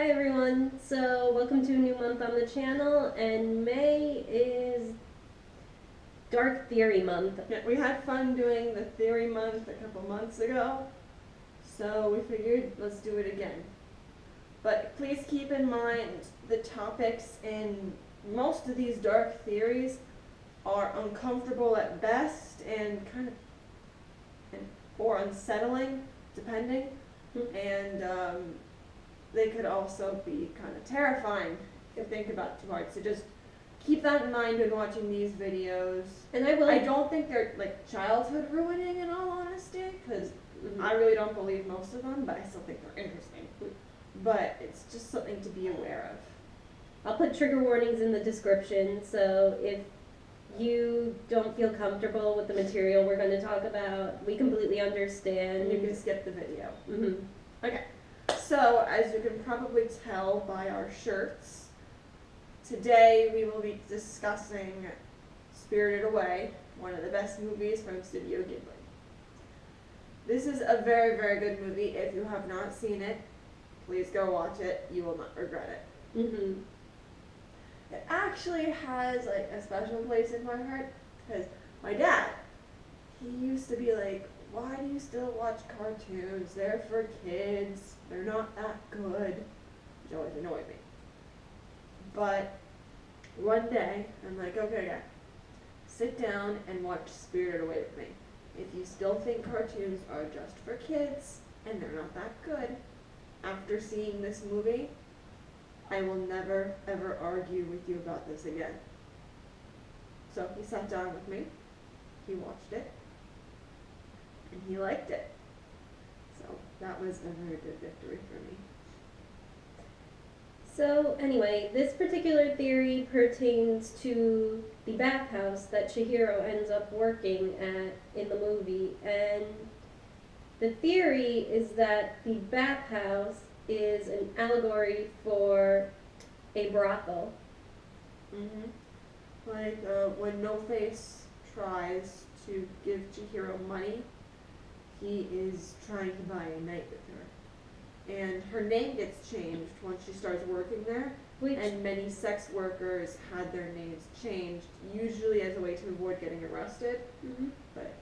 Hi everyone, so welcome to a new month on the channel, and May is Dark Theory Month. Yeah, we had fun doing the theory month a couple months ago, so we figured let's do it again. But please keep in mind the topics in most of these dark theories are uncomfortable at best and or unsettling, depending, and they could also be kind of terrifying if you think about it too hard. So just keep that in mind when watching these videos. And I don't think they're like childhood ruining in all honesty, because I really don't believe most of them, but I still think they're interesting. But it's just something to be aware of. I'll put trigger warnings in the description, so if you don't feel comfortable with the material we're going to talk about, we completely understand. You can skip the video. Mm-hmm. Okay, so as you can probably tell by our shirts, today we will be discussing Spirited Away, one of the best movies from Studio Ghibli. This is a very, very good movie. If you have not seen it, please go watch it. You will not regret it. Mm-hmm. It actually has like a special place in my heart because my dad, he used to be like, why do you still watch cartoons? They're for kids. They're not that good. Which always annoyed me. But one day, I'm like, okay, guy, sit down and watch Spirited Away with me. If you still think cartoons are just for kids and they're not that good, after seeing this movie, I will never ever argue with you about this again. So he sat down with me, he watched it, and he liked it. So that was a very good victory for me. So anyway, this particular theory pertains to the bathhouse that Chihiro ends up working at in the movie, and the theory is that the bathhouse is an allegory for a brothel. Like when No Face tries to give Chihiro money, he is trying to buy a night with her. And her name gets changed once she starts working there. And many sex workers had their names changed, usually as a way to avoid getting arrested. But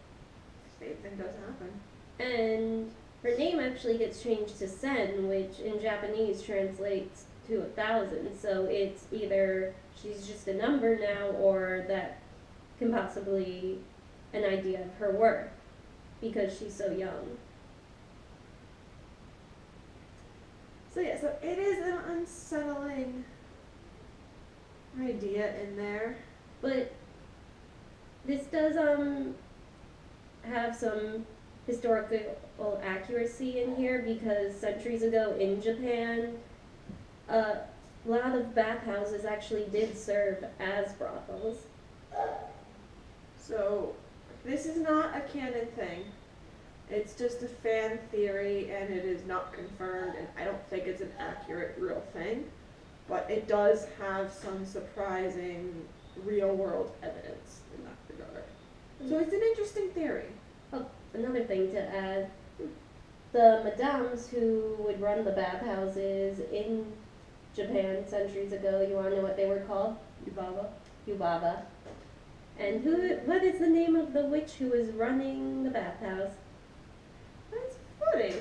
same thing does happen. And her name actually gets changed to Sen, which in Japanese translates to 1,000. So it's either she's just a number now, or that can possibly an idea of her worth because she's so young. So yeah, so it is an unsettling idea in there. But this does have some historical accuracy in here, because centuries ago in Japan, a lot of bathhouses actually did serve as brothels. So this is not a canon thing. It's just a fan theory, and it is not confirmed, and I don't think it's an accurate real thing. But it does have some surprising real-world evidence in that regard. So it's an interesting theory. Oh, another thing to add, the madams who would run the bathhouses in Japan centuries ago, you want to know what they were called? Yubaba. Yubaba. And what is the name of the witch who was running the bathhouse? That's funny.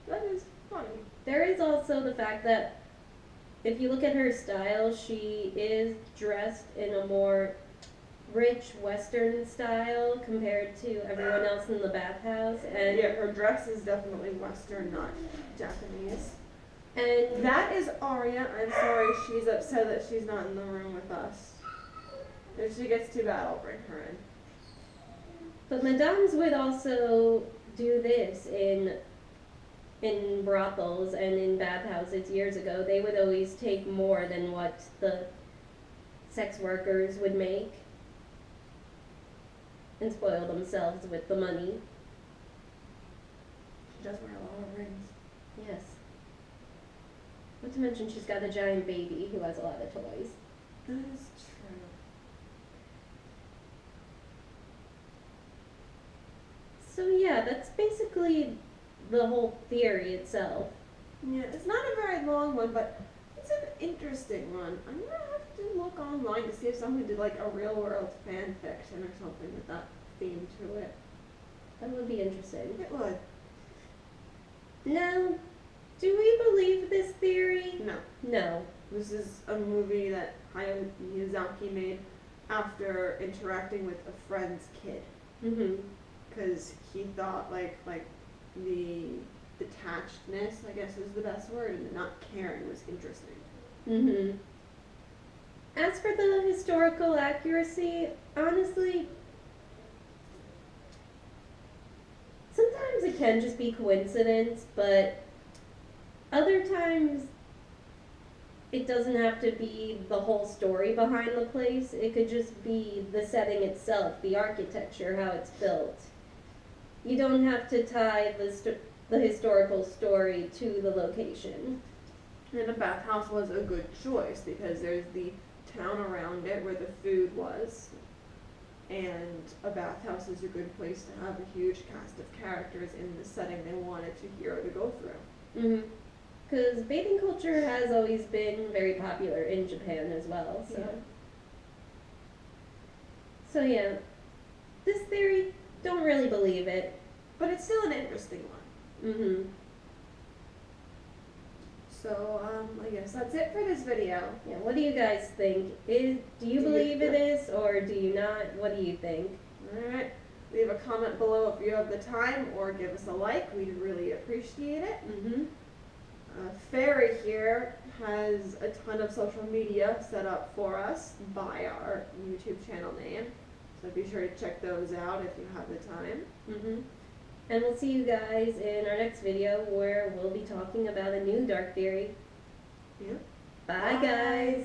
That is funny. There is also the fact that if you look at her style, she is dressed in a more rich Western style compared to everyone else in the bathhouse. And yeah, her dress is definitely Western, not Japanese. And that is Arya. I'm sorry she's upset that she's not in the room with us. If she gets too bad, I'll bring her in. But madams would also do this in brothels and in bathhouses years ago. They would always take more than what the sex workers would make and spoil themselves with the money. She does wear a lot of rings. Yes. Not to mention she's got a giant baby who has a lot of toys. That is true. So yeah, that's basically the whole theory itself. Yeah, it's not a very long one, but it's an interesting one. I'm gonna have to look online to see if someone did like a real world fan fiction or something with that theme to it. That would be interesting. It would. Now, do we believe this theory? No. No. This is a movie that Hayao Miyazaki made after interacting with a friend's kid. Mhm. Because he thought like the detachedness, I guess is the best word, and the not caring was interesting. Mhm. As for the historical accuracy, honestly, sometimes it can just be coincidence, but other times it doesn't have to be the whole story behind the place. It could just be the setting itself, the architecture, how it's built. You don't have to tie the historical story to the location. And a bathhouse was a good choice because there's the town around it where the food was, and a bathhouse is a good place to have a huge cast of characters in the setting they wanted Chihiro to go through. Mhm. Because bathing culture has always been very popular in Japan as well. So, Yeah. so yeah, this theory, don't really believe it. But it's still an interesting one. Mhm. So, I guess that's it for this video. Yeah. What do you guys think? Do you believe it is, or do you not? What do you think? Alright, leave a comment below if you have the time, or give us a like. We'd really appreciate it. Mhm. Fairy here has a ton of social media set up for us by our YouTube channel name. So be sure to check those out if you have the time. Mhm. And we'll see you guys in our next video where we'll be talking about a new dark theory. Yeah. Bye Bye. guys.